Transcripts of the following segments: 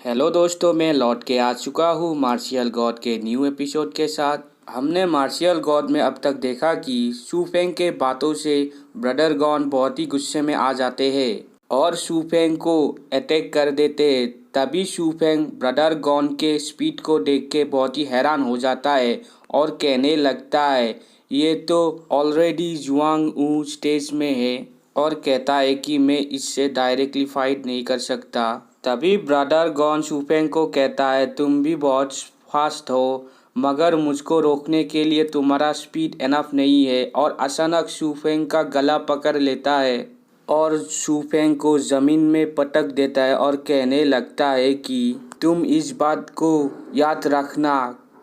Hello दोस्तों, मैं लौट के आ चुका हूँ मार्शियल गॉड के न्यू एपिसोड के साथ। हमने मार्शियल गॉड में अब तक देखा कि शूफेंग के बातों से ब्रदर गॉन बहुत ही गुस्से में आ जाते हैं और शूफेंग को अटैक कर देते हैं। तभी शूफेंग ब्रदर गॉन के स्पीड को देख के बहुत ही हैरान हो जाता है और कहने लगता है ये तो ऑलरेडी जुआंग ऊ स्टेज में है, और कहता है कि मैं इससे डायरेक्टली फाइट नहीं कर सकता। तभी ब्रदर गॉन शूफेंग को कहता है तुम भी बहुत फास्ट हो, मगर मुझको रोकने के लिए तुम्हारा स्पीड इनफ नहीं है। और अचानक शूफेंग का गला पकड़ लेता है और शूफेंग को ज़मीन में पटक देता है और कहने लगता है कि तुम इस बात को याद रखना,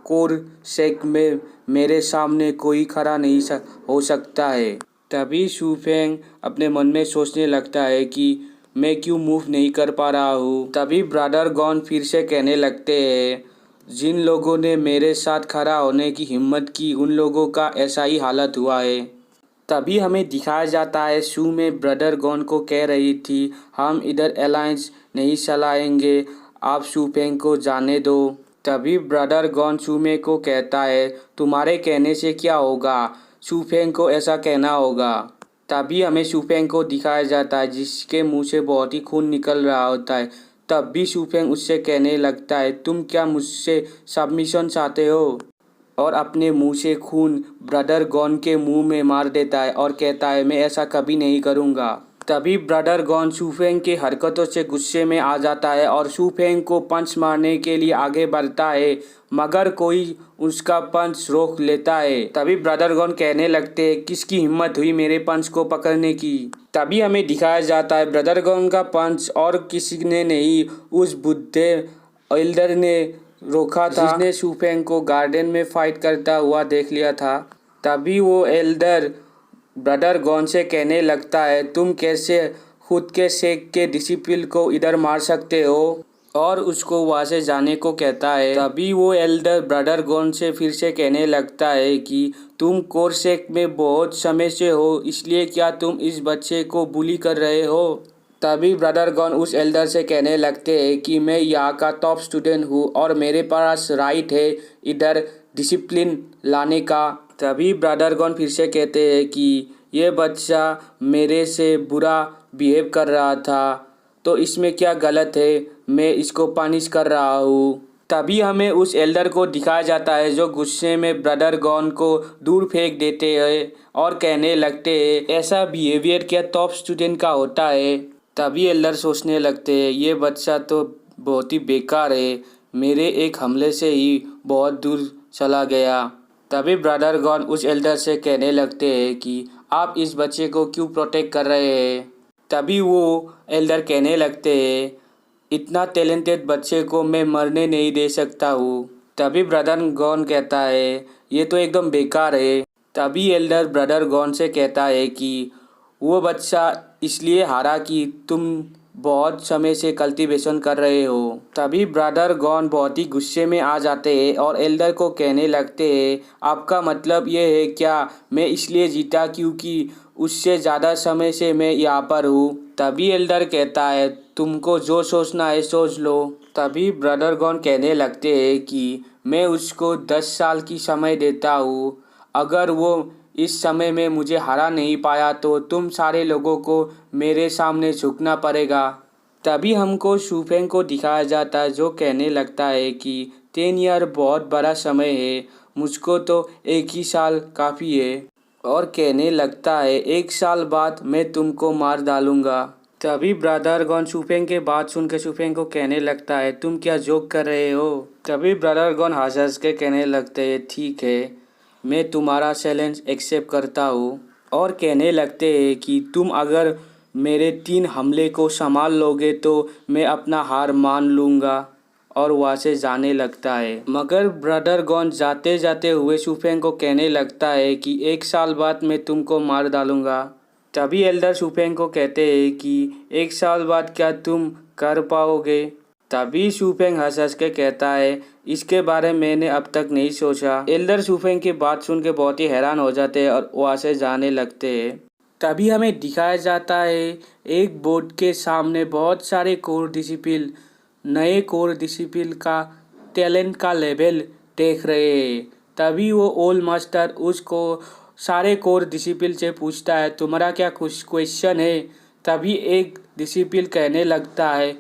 कोर शेक में मेरे सामने कोई खड़ा नहीं हो सकता है। तभी शूफेंग अपने मन में सोचने लगता है कि मैं क्यों मूव नहीं कर पा रहा हूँ। तभी ब्रदर गॉन फिर से कहने लगते हैं जिन लोगों ने मेरे साथ खड़ा होने की हिम्मत की उन लोगों का ऐसा ही हालत हुआ है। तभी हमें दिखाया जाता है शू में ब्रदर गॉन को कह रही थी हम इधर अलायंस नहीं चलाएंगे, आप शूफेंग को जाने दो। तभी ब्रदर गॉन शूमे को कहता है तुम्हारे कहने से क्या होगा, शूफेंग को ऐसा कहना होगा। तभी हमें शूफेंग को दिखाया जाता है जिसके मुंह से बहुत ही खून निकल रहा होता है। तब भी शूफेंग उससे कहने लगता है तुम क्या मुझसे सबमिशन चाहते हो, और अपने मुंह से खून ब्रदर गॉन के मुंह में मार देता है और कहता है मैं ऐसा कभी नहीं करूँगा। तभी ब्रदर गॉन शूफेंग की हरकतों से गुस्से में आ जाता है और शूफेंग को पंच मारने के लिए आगे बढ़ता है, मगर कोई उसका पंच रोक लेता है। तभी ब्रदर गॉन कहने लगते हैं किसकी हिम्मत हुई मेरे पंच को पकड़ने की। तभी हमें दिखाया जाता है ब्रदर गॉन का पंच और किसी ने नहीं, उस बुढ़े एल्डर ने रोका था जिसने शूफेंग को गार्डन में फाइट करता हुआ देख लिया था। तभी वो एल्डर ब्रदर गॉन से कहने लगता है तुम कैसे खुद के शेख के डिसिपल को इधर मार सकते हो, और उसको वहाँ से जाने को कहता है। तभी वो एल्डर ब्रदर गॉन से फिर से कहने लगता है कि तुम कोर शेख में बहुत समय से हो, इसलिए क्या तुम इस बच्चे को बुली कर रहे हो। तभी ब्रदर गॉन उस एल्डर से कहने लगते हैं कि मैं यहाँ का टॉप स्टूडेंट हूँ और मेरे पास राइट है इधर डिसिप्लिन लाने का। तभी ब्रदर गॉन फिर से कहते हैं कि ये बच्चा मेरे से बुरा बिहेव कर रहा था तो इसमें क्या गलत है, मैं इसको पनिश कर रहा हूँ। तभी हमें उस एल्डर को दिखाया जाता है जो गुस्से में ब्रदर गॉन को दूर फेंक देते हैं और कहने लगते हैं ऐसा बिहेवियर क्या टॉप स्टूडेंट का होता है। तभी एल्डर सोचने लगते हैं ये बच्चा तो बहुत ही बेकार है, मेरे एक हमले से ही बहुत दूर चला गया। तभी ब्रदर गॉन उस एल्डर से कहने लगते हैं कि आप इस बच्चे को क्यों प्रोटेक्ट कर रहे हैं। तभी वो एल्डर कहने लगते हैं इतना टैलेंटेड बच्चे को मैं मरने नहीं दे सकता हूँ। तभी ब्रदर गॉन कहता है ये तो एकदम बेकार है। तभी एल्डर ब्रदर गॉन से कहता है कि वो बच्चा इसलिए हारा कि तुम बहुत समय से कल्टीवेशन कर रहे हो। तभी ब्रदर गॉन बहुत ही गुस्से में आ जाते हैं और एल्डर को कहने लगते हैं आपका मतलब ये है क्या मैं इसलिए जीता क्योंकि उससे ज़्यादा समय से मैं यहाँ पर हूँ। तभी एल्डर कहता है तुमको जो सोचना है सोच लो। तभी ब्रदर गॉन कहने लगते हैं कि मैं उसको 10 साल की समय देता हूँ, अगर वो इस समय में मुझे हरा नहीं पाया तो तुम सारे लोगों को मेरे सामने झुकना पड़ेगा। तभी हमको शूफेंग को दिखाया जाता है जो कहने लगता है कि 10 ईयर बहुत बड़ा समय है, मुझको तो एक ही साल काफ़ी है, और कहने लगता है 1 साल बाद मैं तुमको मार डालूँगा। तभी ब्रदर गॉन शूफेंग के बात सुन के शूफेंग को कहने लगता है तुम क्या जोक कर रहे हो। तभी ब्रदर गॉन हंस हंस के कहने लगते हैं ठीक है मैं तुम्हारा चैलेंज एक्सेप्ट करता हूँ, और कहने लगते हैं कि तुम अगर मेरे 3 हमले को संभाल लोगे तो मैं अपना हार मान लूँगा, और वहाँ से जाने लगता है। मगर ब्रदर गॉन जाते जाते हुए शूफेंग को कहने लगता है कि 1 साल बाद मैं तुमको मार डालूँगा। तभी एल्डर शूफेंग को कहते हैं कि 1 साल बाद क्या तुम कर पाओगे। तभी शूफेंग हंस हंस के कहता है इसके बारे में मैंने अब तक नहीं सोचा। एल्डर शूफेंग की बात सुन के बहुत ही हैरान हो जाते हैं और वहाँ से जाने लगते हैं। तभी हमें दिखाया जाता है एक बोर्ड के सामने बहुत सारे कोर डिसिपल नए कोर डिसिप्लिन का टैलेंट का लेवल देख रहे हैं। तभी वो ओल्ड मास्टर उसको सारे कोर डिसिप्लिन से पूछता है तुम्हारा क्या कुछ क्वेश्चन है। तभी एक डिसिप्लिन कहने लगता है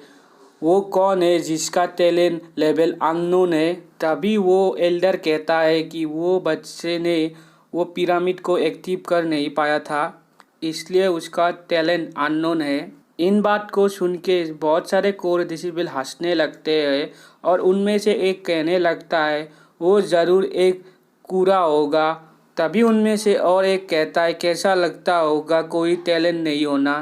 वो कौन है जिसका टैलेंट लेवल अननोन है। तभी वो एल्डर कहता है कि वो बच्चे ने वो पिरामिड को एक्टिव कर नहीं पाया था, इसलिए उसका टैलेंट अननोन है। इन बात को सुन के बहुत सारे कोर डिसिबल हंसने लगते हैं और उनमें से एक कहने लगता है वो ज़रूर एक कूड़ा होगा। तभी उनमें से और एक कहता है कैसा लगता होगा कोई टैलेंट नहीं होना।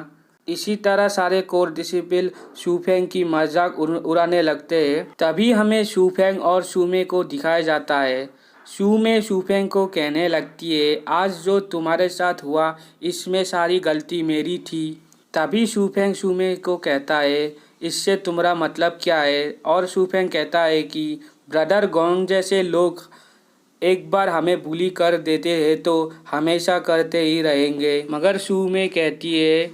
इसी तरह सारे कोर डिसिबल शूफेंग की मजाक उड़ाने लगते हैं। तभी हमें शूफेंग और शूमे को दिखाया जाता है। शूमे शूफेंग को कहने लगती है आज जो तुम्हारे साथ हुआ इसमें सारी गलती मेरी थी। तभी शूफेंग शूमे को कहता है इससे तुम्हारा मतलब क्या है। और शूफेंग कहता है कि ब्रदर गोंग जैसे लोग एक बार हमें बुली कर देते हैं तो हमेशा करते ही रहेंगे। मगर शूमे कहती है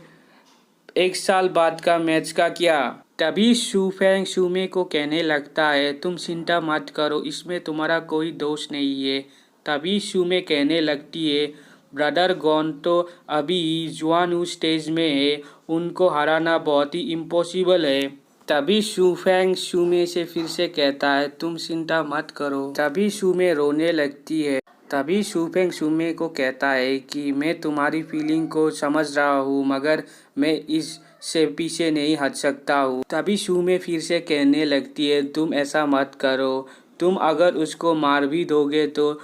एक साल बाद का मैच का क्या। तभी शूफेंग शूमे को कहने लगता है तुम चिंता मत करो इसमें तुम्हारा कोई दोष नहीं है। तभी शूमे कहने लगती है ब्रदर गॉन तो अभी जुआनू स्टेज में है, उनको हराना बहुत ही इम्पॉसिबल है। तभी शूफेंग शूमे से फिर से कहता है तुम चिंता मत करो। तभी शूमे रोने लगती है। तभी शूफेंग शूमे को कहता है कि मैं तुम्हारी फीलिंग को समझ रहा हूँ मगर मैं इस से पीछे नहीं हट सकता हूँ। तभी शूमे फिर से कहने लगती है तुम ऐसा मत करो, तुम अगर उसको मार भी दोगे तो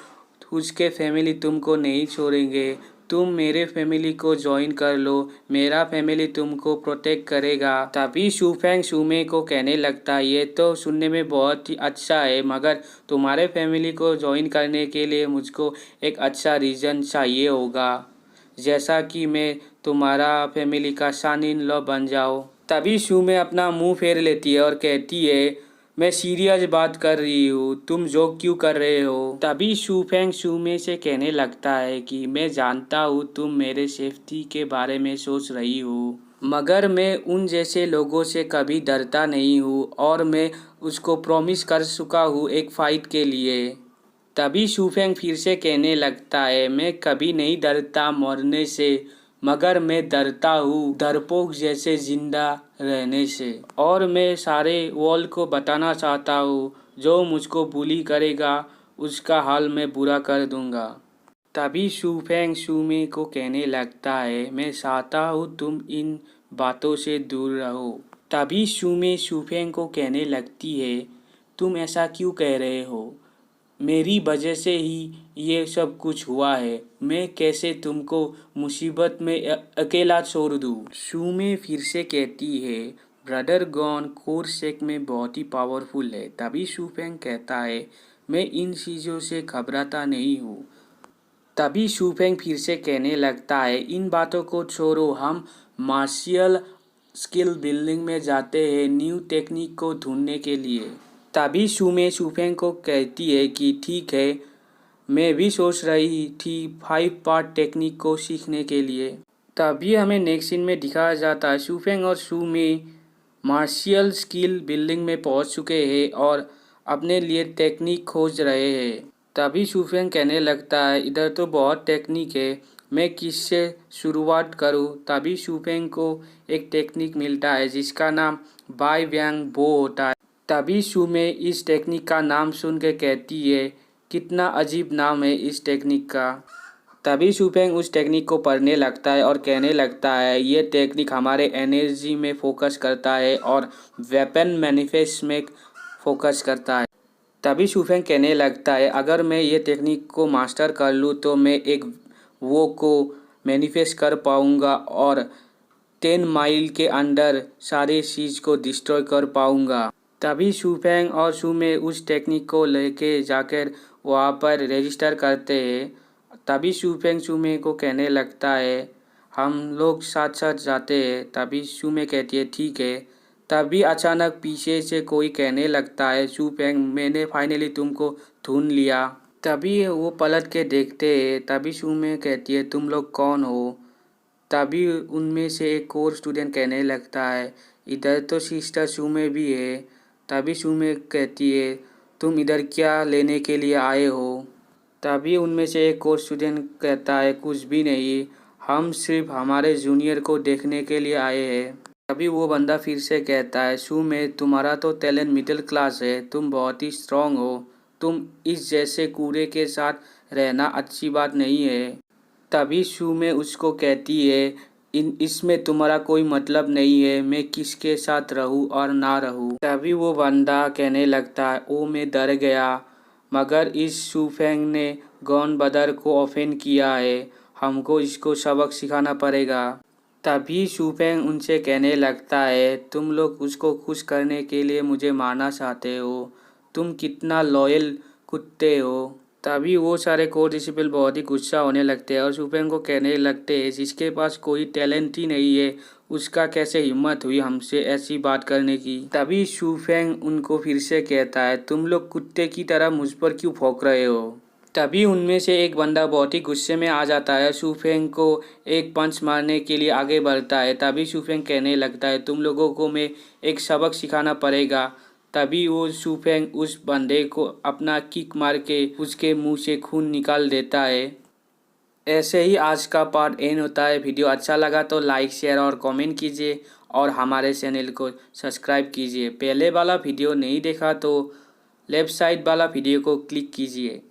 उसके फैमिली तुमको नहीं छोड़ेंगे। तुम मेरे फैमिली को ज्वाइन कर लो, मेरा फैमिली तुमको प्रोटेक्ट करेगा। तभी शूफेंग शूमे को कहने लगता है ये तो सुनने में बहुत ही अच्छा है मगर तुम्हारे फैमिली को ज्वाइन करने के लिए मुझको एक अच्छा रीज़न चाहिए होगा, जैसा कि मैं तुम्हारा फैमिली का सन इन लॉ बन जाओ। तभी शूमे अपना मुंह फेर लेती है और कहती है मैं सीरियस बात कर रही हूँ, तुम जोक क्यों कर रहे हो। तभी शूफेंग शूमे से कहने लगता है कि मैं जानता हूँ तुम मेरे सेफ्टी के बारे में सोच रही हो मगर मैं उन जैसे लोगों से कभी डरता नहीं हूँ और मैं उसको प्रॉमिस कर चुका हूँ एक फ़ाइट के लिए। तभी शूफेंग फिर से कहने लगता है मैं कभी नहीं डरता मरने से मगर मैं डरता हूँ डरपोक जैसे जिंदा रहने से। और मैं सारे वर्ल्ड को बताना चाहता हूँ जो मुझको बुली करेगा उसका हाल मैं बुरा कर दूंगा। तभी शूफेंग शूमे को कहने लगता है मैं चाहता हूँ तुम इन बातों से दूर रहो। तभी शूमे शूफेंग को कहने लगती है तुम ऐसा क्यों कह रहे हो, मेरी वजह से ही ये सब कुछ हुआ है, मैं कैसे तुमको मुसीबत में अकेला छोड़ दूँ। शूमे फिर से कहती है ब्रदर गॉन कोर सेक में बहुत ही पावरफुल है। तभी शूफेंग कहता है मैं इन चीज़ों से घबराता नहीं हूँ। तभी शूफेंग फिर से कहने लगता है इन बातों को छोड़ो, हम मार्शियल स्किल बिल्डिंग में जाते हैं न्यू टेक्निक को ढूंढने के लिए। तभी शूमे शूफेंग को कहती है कि ठीक है, मैं भी सोच रही थी 5 पार्ट टेक्निक को सीखने के लिए। तभी हमें नेक्स्ट सीन में दिखाया जाता है शूफेंग और शूमे मार्शियल स्किल बिल्डिंग में पहुंच चुके हैं और अपने लिए टेक्निक खोज रहे हैं। तभी शूफेंग कहने लगता है इधर तो बहुत टेक्निक है, मैं किससे शुरुआत करूं। तभी शूफेंग को एक टेक्निक मिलता है जिसका नाम बाई व्यंग बो होता है। तभी शूमे इस टेक्निक का नाम सुन के कहती है कितना अजीब नाम है इस टेक्निक का। तभी शूफेंग उस टेक्निक को पढ़ने लगता है और कहने लगता है ये टेक्निक हमारे एनर्जी में फोकस करता है और वेपन मैनिफेस्ट में फोकस करता है। तभी शूफेंग कहने लगता है अगर मैं ये टेक्निक को मास्टर कर लूँ तो मैं एक वो को मैनिफेस्ट कर पाऊँगा और 10 माइल के अंदर सारे चीज़ को डिस्ट्रॉय कर पाऊँगा। तभी शूफेंग और शूमे उस टेक्निक को लेके जाकर वहाँ पर रजिस्टर करते हैं। तभी शूफेंग शूमे को कहने लगता है हम लोग साथ साथ जाते हैं। तभी शूमे कहती है ठीक है। तभी अचानक पीछे से कोई कहने लगता है शूफेंग मैंने फाइनली तुमको ढूंढ लिया। तभी वो पलट के देखते हैं। तभी शूमे कहती है तुम लोग कौन हो। तभी उनमें से एक और स्टूडेंट कहने लगता है इधर तो सिस्टर शूमे भी है, तभी सुमे कहती है तुम इधर क्या लेने के लिए आए हो। तभी उनमें से एक और स्टूडेंट कहता है कुछ भी नहीं, हम सिर्फ हमारे जूनियर को देखने के लिए आए हैं। तभी वो बंदा फिर से कहता है सुमे तुम्हारा तो टैलेंट मिडिल क्लास है, तुम बहुत ही स्ट्रांग हो, तुम इस जैसे कूड़े के साथ रहना अच्छी बात नहीं है। तभी सुमे उसको कहती है इसमें तुम्हारा कोई मतलब नहीं है, मैं किसके साथ रहूं और ना रहूं। तभी वो बंदा कहने लगता है ओ मैं डर गया, मगर इस शूफेंग ने गॉन ब्रदर को ऑफेंड किया है, हमको इसको सबक सिखाना पड़ेगा। तभी शूफेंग उनसे कहने लगता है तुम लोग उसको खुश करने के लिए मुझे मारना चाहते हो, तुम कितना लॉयल कुत्ते हो। तभी वो सारे कोर डिसिपल बहुत ही गुस्सा होने लगते हैं और शूफेंग को कहने लगते हैं जिसके पास कोई टैलेंट ही नहीं है उसका कैसे हिम्मत हुई हमसे ऐसी बात करने की। तभी शूफेंग उनको फिर से कहता है तुम लोग कुत्ते की तरह मुझ पर क्यों भौंक रहे हो। तभी उनमें से एक बंदा बहुत ही गुस्से में आ जाता है, शूफेंग को एक पंच मारने के लिए आगे बढ़ता है। तभी शूफेंग कहने लगता है तुम लोगों को मैं एक सबक सिखाना पड़ेगा। तभी वो शूफेंग उस बंदे को अपना किक मार के उसके मुंह से खून निकाल देता है। ऐसे ही आज का पार्ट एंड होता है। वीडियो अच्छा लगा तो लाइक शेयर और कमेंट कीजिए और हमारे चैनल को सब्सक्राइब कीजिए। पहले वाला वीडियो नहीं देखा तो लेफ्ट साइड वाला वीडियो को क्लिक कीजिए।